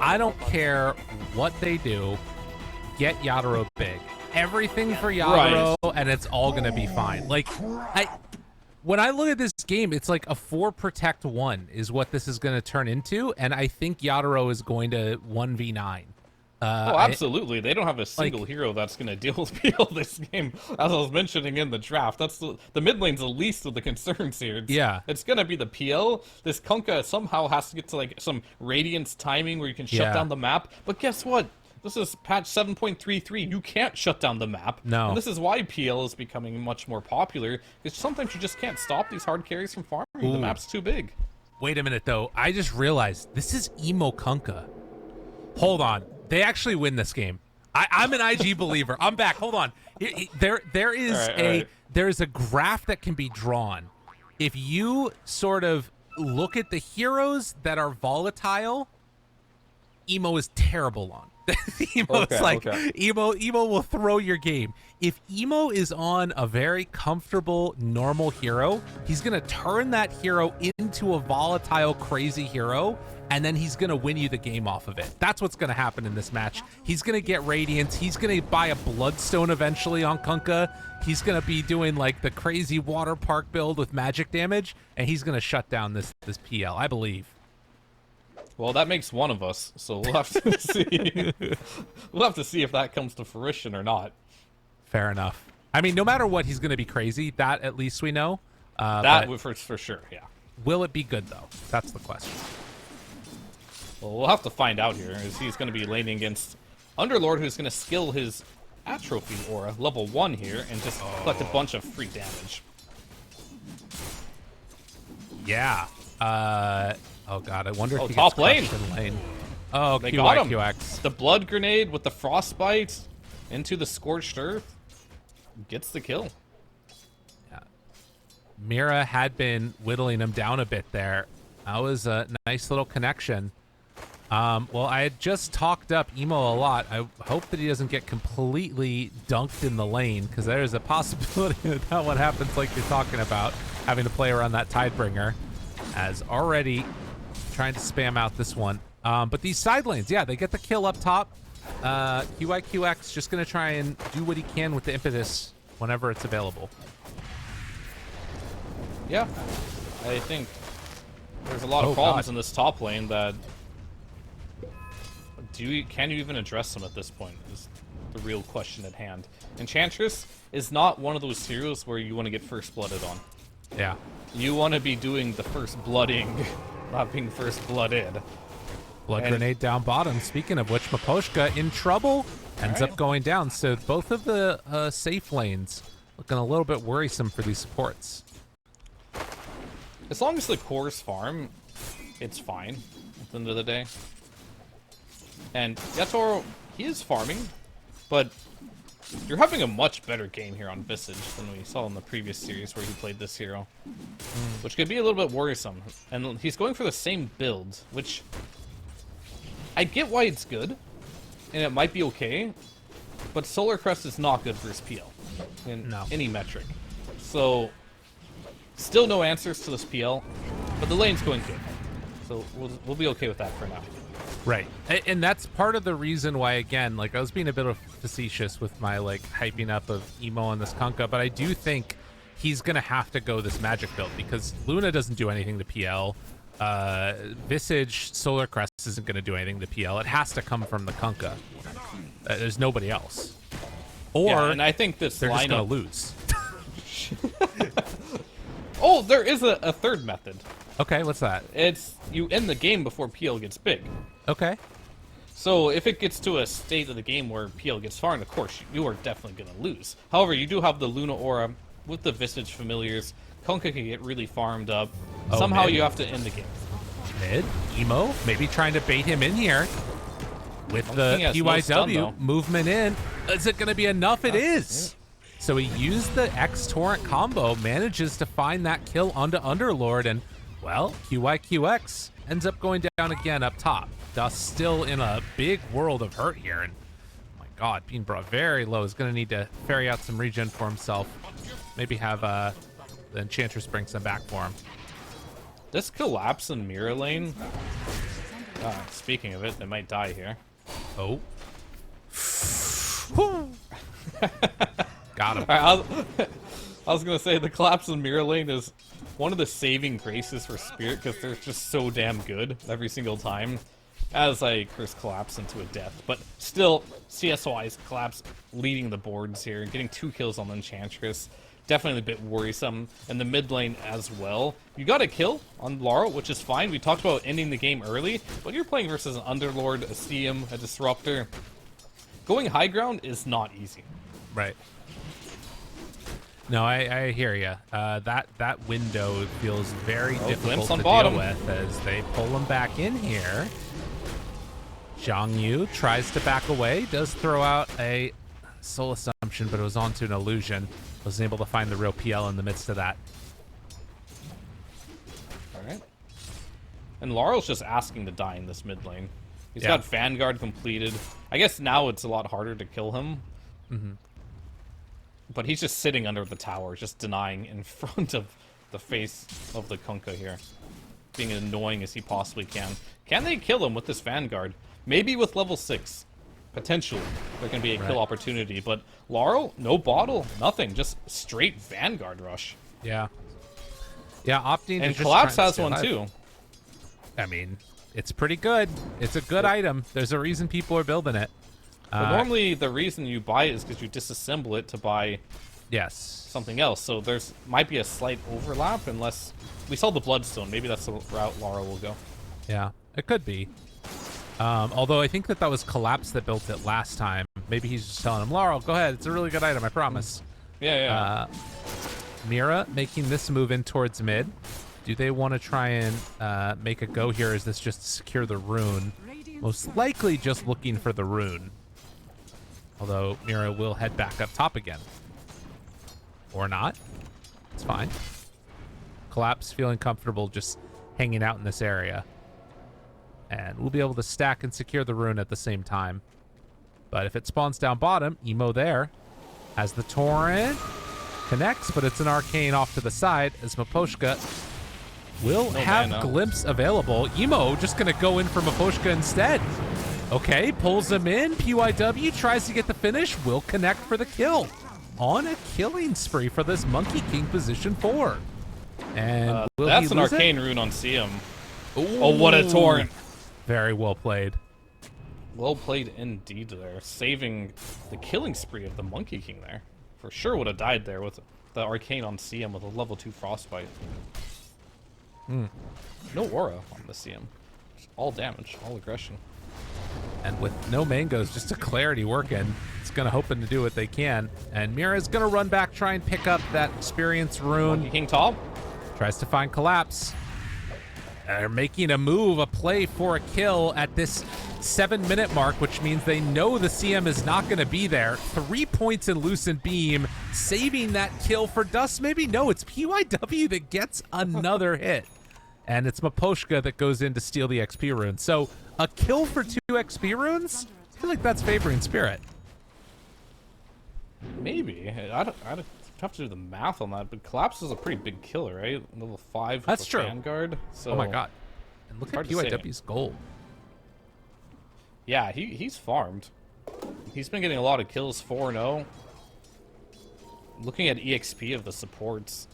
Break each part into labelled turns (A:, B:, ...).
A: I don't care what they do. Get Yatoro big. Everything for Yatoro, and it's all gonna be fine. Like, when I look at this game, it's like a 4 protect 1 is what this is gonna turn into, and I think Yatoro is going to 1v9.
B: Oh, absolutely. They don't have a single hero that's going to deal with PL this game. As I was mentioning in the draft, that's the mid lane's the least of the concerns here. It's going to be the PL. This Kunkka somehow has to get to like some Radiance timing where you can shut down the map. But guess what? This is patch 7.33. You can't shut down the map.
A: No.
B: And this is why PL is becoming much more popular, because sometimes you just can't stop these hard carries from farming. Ooh. The map's too big.
A: Wait a minute, though. I just realized this is emo Kunkka. Hold on. They actually win this game. I'm an IG believer. I'm back. Hold on. There is a graph that can be drawn. If you sort of look at the heroes that are volatile, emo is terrible on. Emo will throw your game. If emo is on a very comfortable, normal hero, he's gonna turn that hero into a volatile, crazy hero, and then he's gonna win you the game off of it. That's what's gonna happen in this match. He's gonna get Radiance. He's gonna buy a Bloodstone eventually on Kunkka. He's gonna be doing like the crazy water park build with magic damage, and he's gonna shut down this PL, I believe.
B: Well, that makes one of us, so we'll have to see. We'll have to see if that comes to fruition or not.
A: Fair enough. I mean, no matter what, he's going to be crazy. That at least we know.
B: That for sure, yeah.
A: Will it be good, though? That's the question.
B: Well, we'll have to find out here, as he's going to be laning against Underlord, who's going to skill his Atrophy Aura, level 1 here, and just collect a bunch of free damage.
A: Yeah. Oh god, I wonder if he
B: top
A: gets
B: lane.
A: In lane. Oh,
B: they got him.
A: QX.
B: The blood grenade with the frostbite into the scorched earth gets the kill.
A: Yeah. Mira had been whittling him down a bit there. That was a nice little connection. Well, I had just talked up Emo a lot. I hope that he doesn't get completely dunked in the lane, because there's a possibility that what happens like you're talking about, having to play around that Tidebringer, as already trying to spam out this one. But these side lanes, yeah, they get the kill up top. QIQX just going to try and do what he can with the impetus whenever it's available.
B: Yeah, I think there's a lot of problems in this top lane that... Can you even address them at this point is the real question at hand. Enchantress is not one of those heroes where you want to get first blooded on.
A: Yeah.
B: You want to be doing the first blooding, not being first blooded.
A: Blood grenade down bottom. Speaking of which, Maposhka in trouble, ends up going down. So both of the safe lanes looking a little bit worrisome for these supports.
B: As long as the cores farm, it's fine at the end of the day. And Yatoro, he is farming, but you're having a much better game here on Visage than we saw in the previous series where he played this hero. Which could be a little bit worrisome. And he's going for the same build, which I get why it's good, and it might be okay, but Solar Crest is not good versus PL in any metric. So, still no answers to this PL, but the lane's going good. So we'll be okay with that for now.
A: Right, and that's part of the reason why, again, like, I was being a bit of facetious with my, like, hyping up of Emo on this Kunkka, but I do think he's going to have to go this magic build, because Luna doesn't do anything to PL. Visage Solar Crest isn't going to do anything to PL. It has to come from the Kunkka. There's nobody else. Or
B: and I think this
A: they're just
B: lineup...
A: going to lose.
B: Oh, there is a third method.
A: Okay, what's that?
B: It's you end the game before PL gets big.
A: Okay.
B: So if it gets to a state of the game where PL gets farmed, of course, you are definitely going to lose. However, you do have the Luna Aura with the Visage familiars. Kunkka can get really farmed up. Somehow you have to end the game.
A: Mid? Emo? Maybe trying to bait him in here with the PYW movement in. Is it going to be enough? It is. Yeah. So he used the X-Torrent combo, manages to find that kill onto Underlord, and, well, QIQX ends up going down again up top. Dust still in a big world of hurt here, and oh my god, being brought very low. Is going to need to ferry out some regen for himself. Maybe have the Enchantress bring some back for him.
B: This collapse in Mirror Lane Speaking of it, they might die here.
A: Oh. Got him.
B: I was gonna say the collapse in mirror lane is one of the saving graces for Spirit because they're just so damn good every single time. As I curse collapse into a death, but still, CS-wise, collapse leading the boards here, getting 2 kills on the Enchantress. Definitely a bit worrisome. And the mid lane as well. You got a kill on Laurel, which is fine. We talked about ending the game early, but you're playing versus an Underlord, a CM, a Disruptor. Going high ground is not easy.
A: Right. No, I hear you. That window feels very difficult to deal with as they pull him back in here. Zhang Yu tries to back away, does throw out a soul assumption, but it was onto an illusion. Wasn't able to find the real PL in the midst of that.
B: Alright. And Laurel's just asking to die in this mid lane. He's got Vanguard completed. I guess now it's a lot harder to kill him. But he's just sitting under the tower, just denying in front of the face of the Kunkka here. Being as annoying as he possibly can. Can they kill him with this Vanguard? Maybe with level 6. Potentially. There can be a kill opportunity. But Laurel, no bottle, nothing. Just straight Vanguard rush.
A: Yeah. Yeah, opting
B: and Collapse has one too.
A: I mean, it's pretty good. It's a good item. There's a reason people are building it.
B: But normally the reason you buy it is because you disassemble it to buy something else. So there's might be a slight overlap unless we saw the Bloodstone. Maybe that's the route Laurel will go.
A: Yeah, it could be. Although I think that was Collapse that built it last time. Maybe he's just telling him, Laurel, go ahead. It's a really good item, I promise.
B: Yeah.
A: Mira making this move in towards mid. Do they want to try and make a go here? Is this just to secure the rune? Most likely just looking for the rune. Although Mira will head back up top again. Or not. It's fine. Collapse feeling comfortable just hanging out in this area. And we'll be able to stack and secure the rune at the same time. But if it spawns down bottom, Emo there has the torrent. Connects, but it's an arcane off to the side as Miposhka will have glimpse available. Emo just going to go in for Miposhka instead. Okay, pulls him in. PYW tries to get the finish. Will connect for the kill. On a killing spree for this Monkey King position 4. And
B: that's an arcane rune on CM. Oh, what a torrent.
A: Very well played.
B: Well played indeed there. Saving the killing spree of the Monkey King there. For sure would have died there with the arcane on CM with a level 2 frostbite. No aura on the CM. Just all damage, all aggression.
A: And with no mangoes, just a clarity working. It's going to hoping to do what they can. And Mira's going to run back, try and pick up that experience rune.
B: Monkey King top.
A: Tries to find Collapse. They're making a move, a play for a kill at this 7-minute mark, which means they know the CM is not going to be there. 3 points in Lucent Beam, saving that kill for Dust. Maybe no, it's PYW that gets another hit. And it's Miposhka that goes in to steal the XP rune. So a kill for 2 XP runes? I feel like that's favoring Spirit.
B: Maybe. I'd have to do the math on that, but Collapse is a pretty big killer, right? Level 5
A: That's true.
B: Vanguard. So
A: oh my god. And look at PYW's gold.
B: Yeah, he's farmed. He's been getting a lot of kills, 4-0. Looking at EXP of the supports.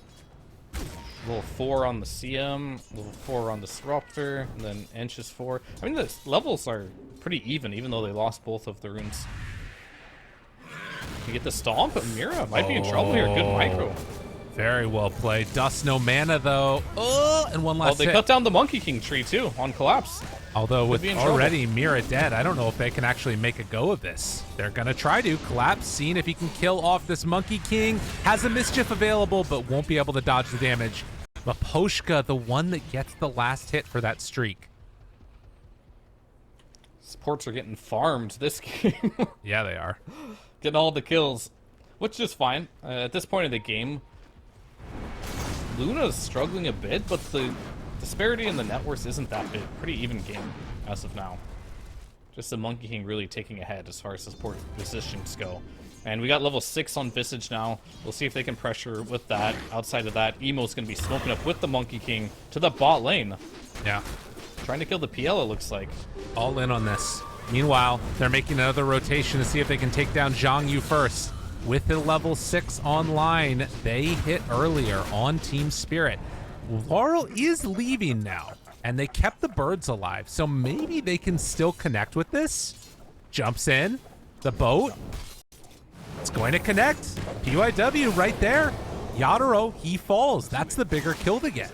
B: Level 4 on the CM, level 4 on the Disruptor, and then Ench is 4. I mean, the levels are pretty even though they lost both of the runes. You get the Stomp, Mira might be in trouble here. Good micro.
A: Very well played. Dust no mana, though. Oh, and one last
B: hit. Cut down the Monkey King tree, too, on Collapse.
A: Although with already Mira dead, I don't know if they can actually make a go of this. They're going to try to. Collapse, seeing if he can kill off this Monkey King. Has a Mischief available, but won't be able to dodge the damage. Miposhka, the one that gets the last hit for that streak.
B: Supports are getting farmed this game.
A: Yeah, they are.
B: Getting all the kills, which is fine. At this point in the game, Luna's struggling a bit, but the disparity in the net worth isn't that big. Pretty even game as of now. Just the Monkey King really taking ahead as far as support positions go. And we got level 6 on Visage now. We'll see if they can pressure with that. Outside of that, Emo's going to be smoking up with the Monkey King to the bot lane.
A: Yeah.
B: Trying to kill the PL, it looks like.
A: All in on this. Meanwhile, they're making another rotation to see if they can take down Zhang Yu first. With the level 6 online, they hit earlier on Team Spirit. Laurel is leaving now, and they kept the birds alive, so maybe they can still connect with this. Jumps in, the boat. It's going to connect. PYW right there. Yatoro, he falls. That's the bigger kill to get.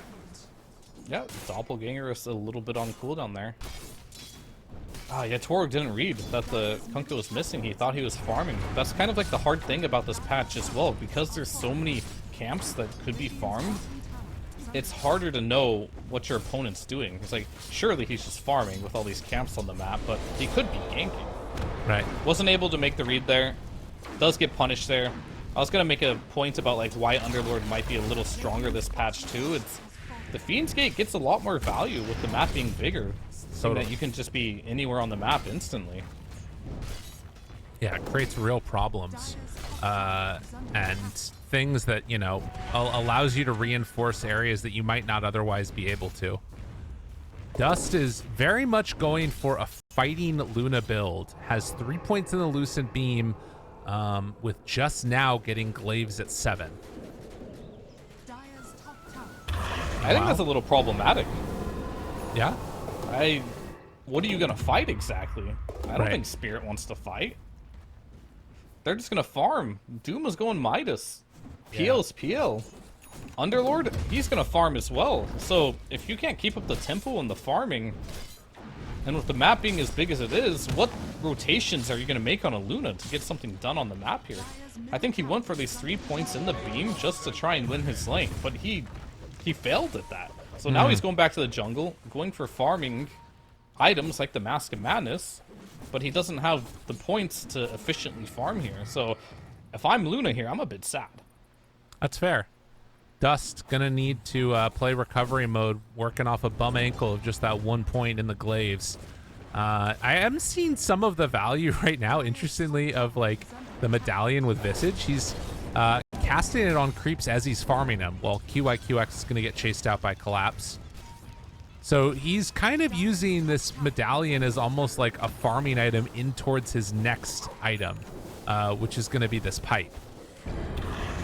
B: Yeah, Doppelganger is a little bit on cooldown there. Ah, yeah, Torg didn't read that the Kunkka was missing. He thought he was farming. That's kind of like the hard thing about this patch as well. Because there's so many camps that could be farmed, it's harder to know what your opponent's doing. It's like, surely he's just farming with all these camps on the map, but he could be ganking.
A: Right.
B: Wasn't able to make the read there. Does get punished there. I was going to make a point about like why Underlord might be a little stronger this patch too. It's the Fiend's Gate gets a lot more value with the map being bigger. So that you can just be anywhere on the map instantly.
A: Yeah, it creates real problems. And things that, you know, allows you to reinforce areas that you might not otherwise be able to. Dust is very much going for a fighting Luna build. Has 3 points in the Lucent Beam, with just now getting Glaives at 7.
B: I think that's a little problematic.
A: Yeah?
B: What are you gonna fight exactly? I don't
A: Right.
B: think Spirit wants to fight. They're just gonna farm. Doom is going Midas. PL's PL. Underlord, he's gonna farm as well. So if you can't keep up the tempo and the farming, and with the map being as big as it is, what rotations are you gonna make on a Luna to get something done on the map here? I think he went for these 3 points in the beam just to try and win his lane, but he failed at that. So now he's going back to the jungle, going for farming items like the Mask of Madness, but he doesn't have the points to efficiently farm here. So if I'm Luna here, I'm a bit sad.
A: That's fair. Dust gonna need to play recovery mode, working off a bum ankle of just that 1 point in the Glaives. I am seeing some of the value right now, interestingly, of like the medallion with Visage. He's casting it on creeps as he's farming them, while QIQX is gonna get chased out by Collapse. So he's kind of using this medallion as almost like a farming item in towards his next item, which is going to be this pipe.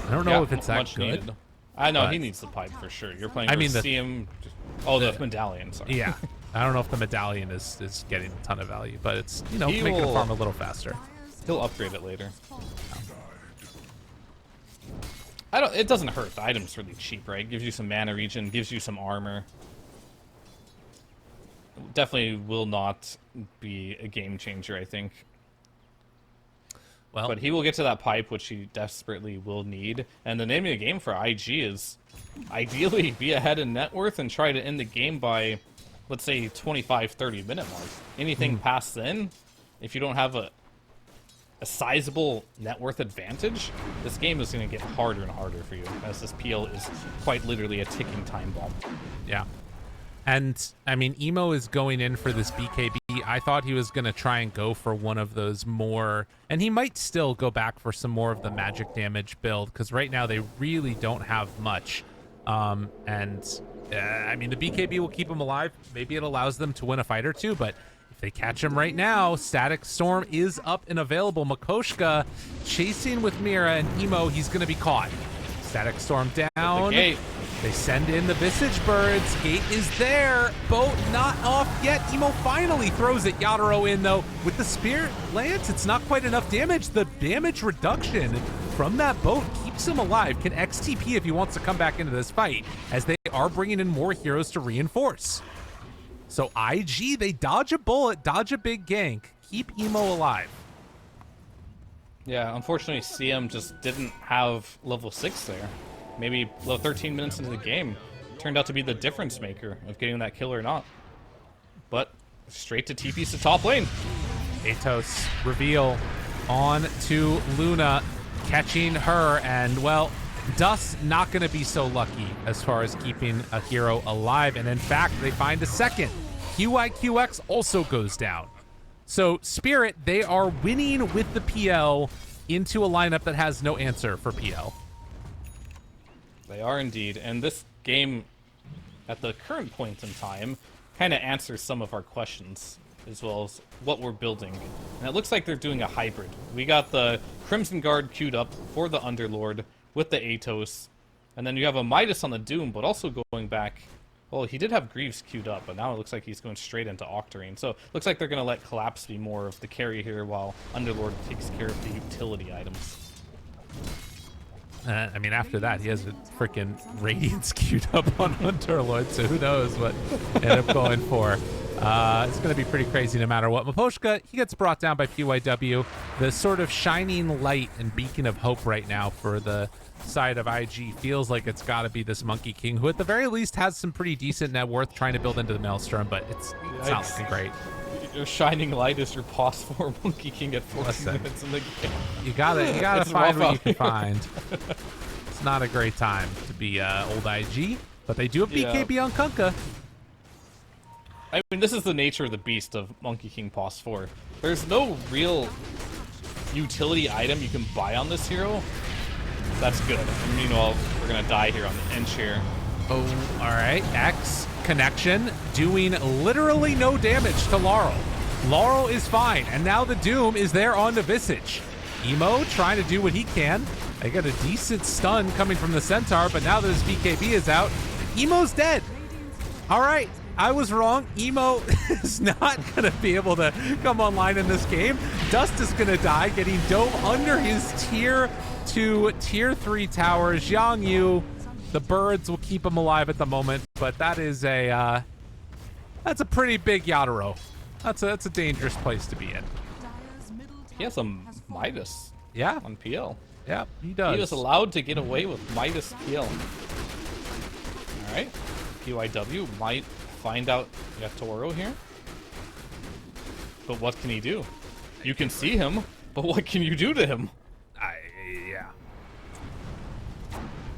A: I don't know if it's that
B: much
A: good.
B: Needed. I know he needs the pipe for sure. You're playing for CM. The medallion. Sorry.
A: Yeah, I don't know if the medallion is getting a ton of value, but it's, you know, making the farm a little faster.
B: He'll upgrade it later. It doesn't hurt. The item's really cheap, right? Gives you some mana regen, gives you some armor. Definitely will not be a game changer, I think.
A: Well,
B: but he will get to that pipe, which he desperately will need. And the name of the game for IG is ideally be ahead in net worth and try to end the game by, let's say, 25-30 minute mark. Anything past then, if you don't have a sizable net worth advantage, this game is going to get harder and harder for you, as this PL is quite literally a ticking time bomb.
A: Yeah. And, I mean, Emo is going in for this BKB. I thought he was going to try and go for one of those more... And he might still go back for some more of the magic damage build, because right now they really don't have much. I mean, the BKB will keep him alive. Maybe it allows them to win a fight or two, but if they catch him right now, Static Storm is up and available. Makoshka chasing with Mira, and Emo, he's going to be caught. Static Storm down.
B: The gate.
A: They send in the Visage Birds. Gate is there. Boat not off yet. Emo finally throws it. Yatoro in, though. With the Spirit Lance, it's not quite enough damage. The damage reduction from that boat keeps him alive. Can XTP if he wants to come back into this fight, as they are bringing in more heroes to reinforce. So IG, they dodge a bullet, dodge a big gank, keep Emo alive.
B: Yeah, unfortunately, CM just didn't have level 6 there. Maybe level 13 minutes into the game turned out to be the difference maker of getting that kill or not. But straight to TP's to top lane.
A: Atos reveal on to Luna, catching her, and well, Dust not going to be so lucky as far as keeping a hero alive, and in fact, they find a second. QIQX also goes down. So Spirit, they are winning with the PL into a lineup that has no answer for PL.
B: They are indeed, and this game, at the current point in time, kind of answers some of our questions, as well as what we're building. And it looks like they're doing a hybrid. We got the Crimson Guard queued up for the Underlord with the Atos. And then you have a Midas on the Doom, but also going back... Well, he did have Greaves queued up, but now it looks like he's going straight into Octarine. So it looks like they're going to let Collapse be more of the carry here, while Underlord takes care of the utility items.
A: I mean, after that, he has a freaking Radiance queued up on Underlord, so who knows what end up going for. It's going to be pretty crazy no matter what. Miposhka, he gets brought down by PYW. The sort of shining light and beacon of hope right now for the side of IG feels like it's got to be this Monkey King, who at the very least has some pretty decent net worth trying to build into the Maelstrom, but it's not looking great.
B: Your shining light is your pos for Monkey King at 14 minutes in the game.
A: You gotta find what you can find. It's not a great time to be old IG, but they do have BKB on Kunkka.
B: I mean, this is the nature of the beast of Monkey King pos 4. There's no real utility item you can buy on this hero. That's good. And meanwhile, we're gonna die here on the end chair.
A: Oh, all right. X connection doing literally no damage to Laurel. Laurel is fine, and now the Doom is there on the Visage. Emo trying to do what he can. I got a decent stun coming from the Centaur, but now that his BKB is out, Emo's dead. All right, I was wrong. Emo is not gonna be able to come online in this game. Dust is gonna die, getting dove under his tier 2, tier 3 towers. Zhang Yu, the birds will keep him alive at the moment, but that is that's a pretty big Yatoro. That's a dangerous place to be in.
B: He has a Midas on PL.
A: Yeah, he does.
B: He was allowed to get away with Midas PL. Alright. PYW might find out Yatoro here. But what can he do? You can see him, but what can you do to him?
A: Yeah.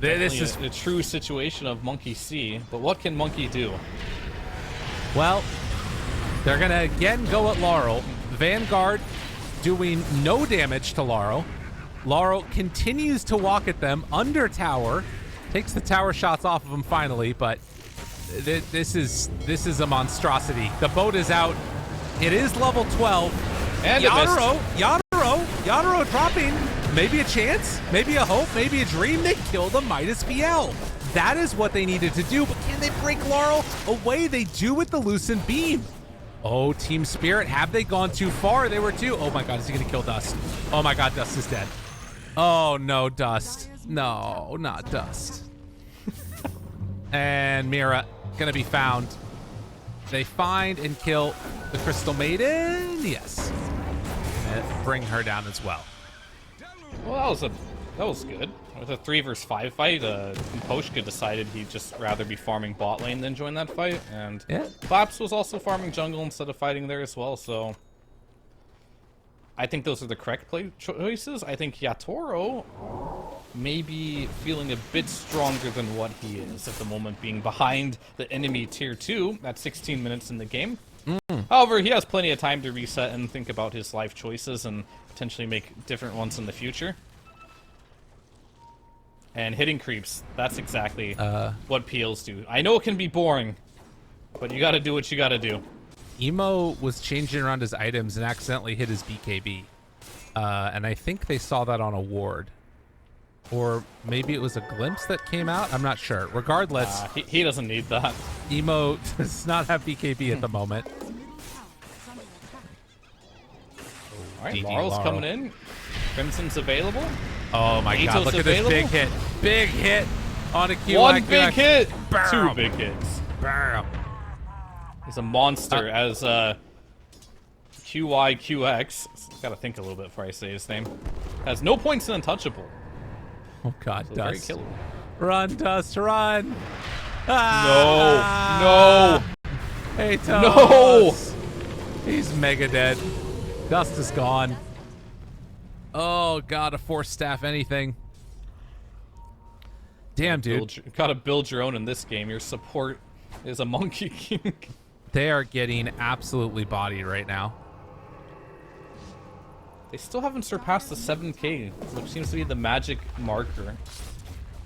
B: This is a true situation of Monkey C, but what can Monkey do?
A: Well, they're gonna again go at Laurel. Vanguard doing no damage to Laurel. Laurel continues to walk at them under tower, takes the tower shots off of him finally, but this is a monstrosity. The boat is out. It is level 12.
B: And
A: Yatoro dropping. Maybe a chance, maybe a hope, maybe a dream. They kill the Midas PL. That is what they needed to do, but can they break Laurel away? They do with the Lucent Beam. Oh, Team Spirit, have they gone too far? They were too. Oh my God, is he gonna kill Dust? Oh my God, Dust is dead. Oh no, Dust. No, not Dust. And Mira gonna be found. They find and kill the Crystal Maiden. Yes. And bring her down as well.
B: Well, that was good. With a 3 versus 5 fight, Poshka decided he'd just rather be farming bot lane than join that fight, and Claps was also farming jungle instead of fighting there as well, so I think those are the correct play choices. I think Yatoro may be feeling a bit stronger than what he is at the moment, being behind the enemy tier 2 at 16 minutes in the game. However, he has plenty of time to reset and think about his life choices and potentially make different ones in the future. And hitting creeps, that's exactly what PLs do. I know it can be boring, but you gotta do what you gotta do.
A: Emo was changing around his items and accidentally hit his BKB. And I think they saw that on a ward. Or maybe it was a glimpse that came out? I'm not sure. Regardless,
B: he doesn't need that.
A: Emo does not have BKB at the moment.
B: Alright, Laurel's coming in. Crimson's available.
A: Oh my God, look at this big hit. Big hit on a QI.
B: One big hit.
A: Bam.
B: 2 big hits.
A: Bam.
B: He's a monster as QYQX. Gotta think a little bit before I say his name. Has no points in Untouchable.
A: Oh God,
B: So
A: Dust.
B: very killable.
A: Run, Dust, run.
B: No.
A: Hey, Toast.
B: No.
A: He's mega dead. Dust is gone. Oh God, a force staff anything. Damn, dude.
B: Gotta build your own in this game. Your support is a Monkey King.
A: They are getting absolutely bodied right now.
B: They still haven't surpassed the 7K, which seems to be the magic marker.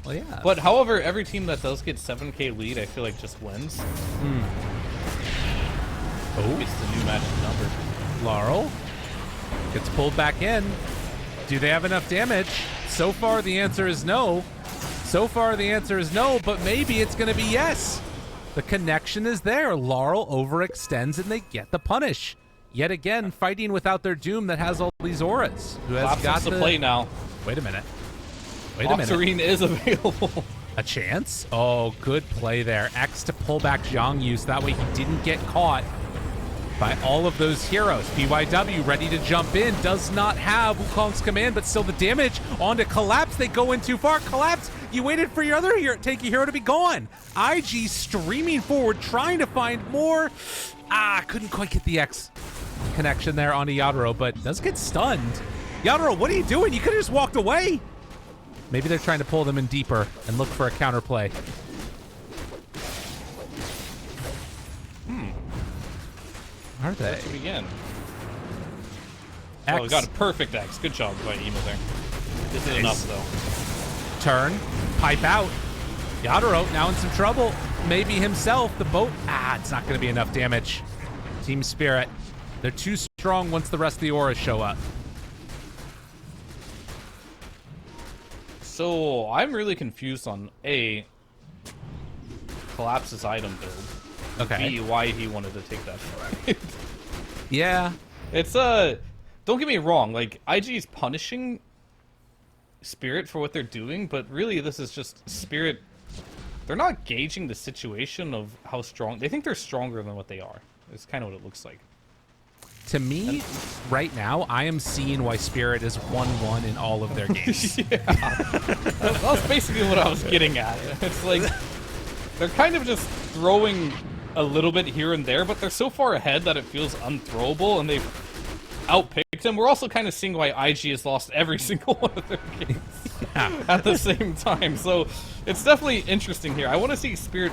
A: Well, yeah.
B: But however, every team that does get 7K lead, I feel like just wins.
A: Oh,
B: It's the new magic number.
A: Laurel gets pulled back in. Do they have enough damage? So far, the answer is no. So far, the answer is no, but maybe it's going to be yes. The connection is there. Laurel overextends and they get the punish. Yet again, fighting without their Doom that has all these auras. Who has
B: Collapse
A: got
B: wants to play now.
A: Wait a minute. Wait a minute.
B: Octarine is available.
A: A chance? Oh, good play there. X to pull back Zhang Yu so that way he didn't get caught by all of those heroes. BYW ready to jump in. Does not have Wukong's command, but still the damage onto Collapse. They go in too far. Collapse, you waited for your other hero, tanky hero to be gone. IG streaming forward, trying to find more. Couldn't quite get the X connection there onto Yadro, but does get stunned. Yadro, what are you doing? You could have just walked away. Maybe they're trying to pull them in deeper and look for a counterplay. Are they?
B: Let's begin.
A: X.
B: Oh, we got a perfect X. Good job by Emo there. This is enough, though.
A: Turn. Pipe out. Yadro now in some trouble. Maybe himself. The boat. It's not going to be enough damage. Team Spirit. They're too strong once the rest of the auras show up.
B: So, I'm really confused on A, Collapse's item build.
A: Okay.
B: B, why he wanted to take that fight.
A: Yeah.
B: It's, don't get me wrong, like, IG is punishing Spirit for what they're doing, but really this is just Spirit. They're not gauging the situation of how strong. They think they're stronger than what they are. It's kind of what it looks like.
A: To me, right now, I am seeing why Spirit is 1-1 in all of their games.
B: Yeah. That's basically what I was getting at. It's like, they're kind of just throwing a little bit here and there, but they're so far ahead that it feels unthrowable, and they've outpicked them. We're also kind of seeing why IG has lost every single one of their games at the same time. So it's definitely interesting here. I want to see Spirit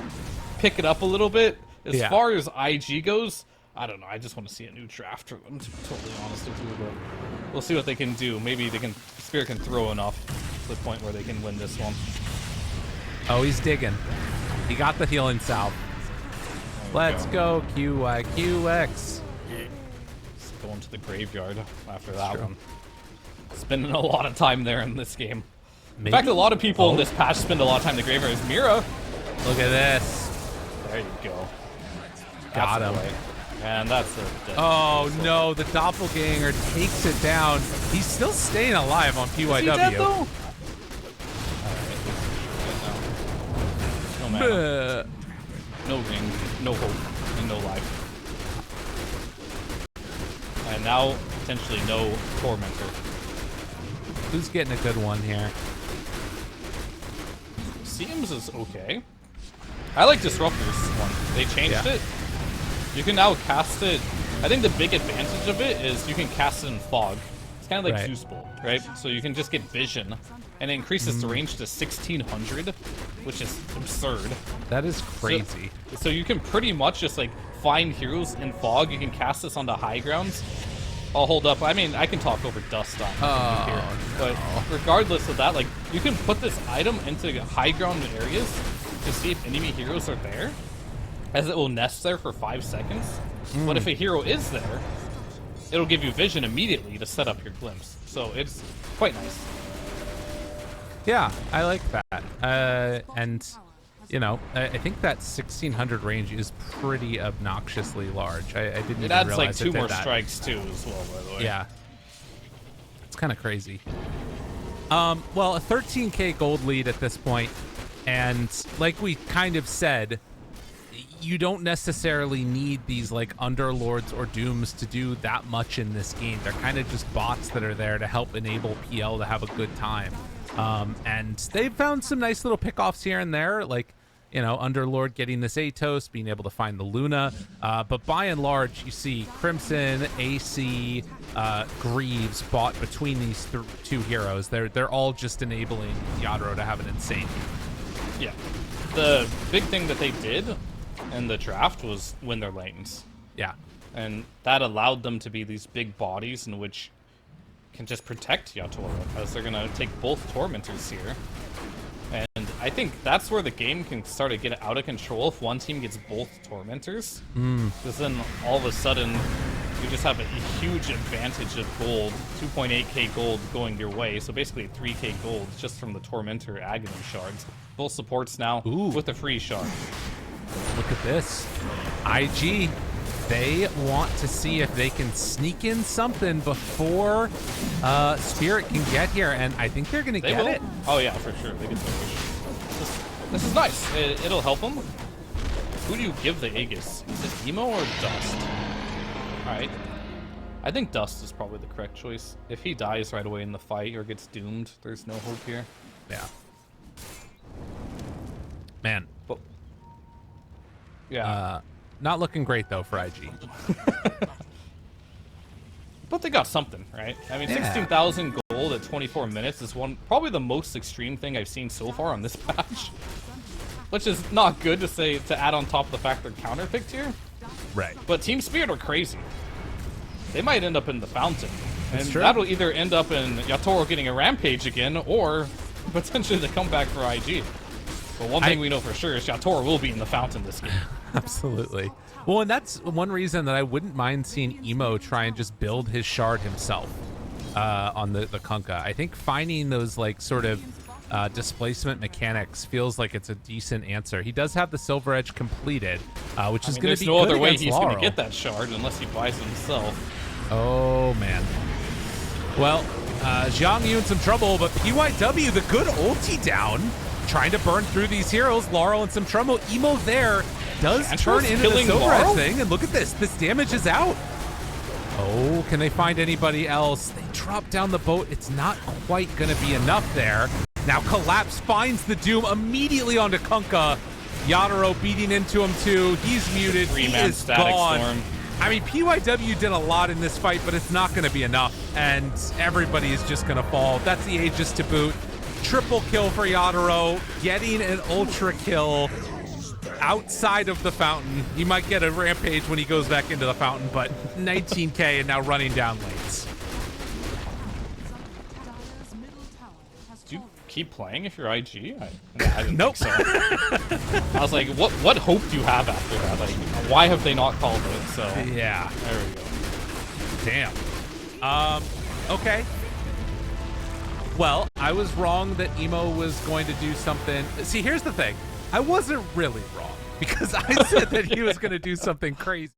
B: pick it up a little bit. As far as IG goes, I don't know. I just want to see a new draft for them, to be totally honest with you. But we'll see what they can do. Maybe they can. Spirit can throw enough to the point where they can win this one.
A: Oh, he's digging. He got the healing salve. Let's go, QX.
B: Just going to the graveyard after that one. Spending a lot of time there in this game. In fact, a lot of people in this patch spend a lot of time in the graveyard. Is Mira.
A: Look at this.
B: There you go.
A: Got him.
B: And that's a dead.
A: Oh no, the doppelganger takes it down. He's still staying alive on PYW.
B: Is he dead, though? Alright, no mana, no ring, no hope, and no life. And now, potentially, no tormentor.
A: Who's getting a good one here?
B: Seems is okay. I like Disruptor's one. They changed it. You can now cast it. I think the big advantage of it is you can cast it in fog. It's kind of like Zeus Bolt, right? So you can just get vision, and it increases the range to 1600, which is absurd.
A: That is crazy.
B: So you can pretty much just like find heroes in fog. You can cast this onto high grounds. I'll hold up. I mean, I can talk over dust on here, but regardless of that, like you can put this item into high ground areas to see if enemy heroes are there, as it will nest there for 5 seconds. But if a hero is there, it'll give you vision immediately to set up your glimpse. So it's quite nice.
A: Yeah, I like that. And, you know, I think that 1600 range is pretty obnoxiously large. I didn't even realize
B: it adds like 2 more
A: that.
B: strikes too as well, by the way.
A: Yeah. It's kind of crazy. Well, a 13k gold lead at this point, and like we kind of said, you don't necessarily need these like Underlords or Dooms to do that much in this game. They're kind of just bots that are there to help enable PL to have a good time. And they've found some nice little pickoffs here and there, like, you know, Underlord getting this Atos, being able to find the Luna. But by and large, you see Crimson, AC, Greaves bought between these two heroes. They're all just enabling Yadro to have an insane game.
B: Yeah. The big thing that they did in the draft was win their lanes.
A: Yeah.
B: And that allowed them to be these big bodies in which can just protect Yatoro, as they're going to take both Tormentors here. And I think that's where the game can start to get out of control if one team gets both Tormentors. Because then all of a sudden, you just have a huge advantage of gold, 2.8k gold going your way. So basically 3k gold just from the Tormentor Agony shards. Full supports now with the free shard.
A: Look at this. IG, they want to see if they can sneak in something before Spirit can get here, and I think they're going to get it.
B: Oh yeah, for sure. They get the wish. This is nice. It'll help them. Who do you give the Aegis? Is it Emo or Dust? Alright. I think Dust is probably the correct choice. If he dies right away in the fight or gets doomed, there's no hope here.
A: Yeah. Man.
B: But, yeah.
A: Not looking great, though, for IG.
B: But they got something, right? I mean, 16,000 gold at 24 minutes is probably the most extreme thing I've seen so far on this patch. Which is not good to add on top of the fact they're counterpicked here.
A: Right.
B: But Team Spirit are crazy. They might end up in the fountain. And
A: true.
B: that'll either end up in Yatoro getting a rampage again, or potentially the comeback for IG. But one thing we know for sure is Yatoro will be in the fountain this game.
A: Absolutely. Well, and that's one reason that I wouldn't mind seeing Emo try and just build his shard himself on the Kunkka. I think finding those like sort of displacement mechanics feels like it's a decent answer. He does have the Silver Edge completed, which is going to be
B: no
A: good
B: other way
A: against
B: he's
A: Laurel.
B: going to get that shard unless he buys it himself.
A: Oh, man. Well, Zhang Yu in some trouble, but PYW, the good ulti down, trying to burn through these heroes. Laurel in some trouble. Emo there does turn into the Silver Edge thing, and look at this. This damage is out. Oh, can they find anybody else? They drop down the boat. It's not quite going to be enough there. Now Collapse finds the Doom immediately onto Kunkka. Yatoro beating into him too. He's muted. He is gone.
B: Storm.
A: I mean, PYW did a lot in this fight, but it's not going to be enough, and everybody is just going to fall. That's the Aegis to boot. Triple kill for Yatoro, getting an ultra kill outside of the fountain. He might get a rampage when he goes back into the fountain, but 19k and now running down lanes.
B: Do you keep playing if you're IG? I didn't
A: Nope.
B: think so. I was like, what hope do you have after that? Like, why have they not called it? So
A: Yeah.
B: there we go.
A: Damn. Okay. Well, I was wrong that Emo was going to do something. See, here's the thing. I wasn't really wrong because I said that he was going to do something crazy.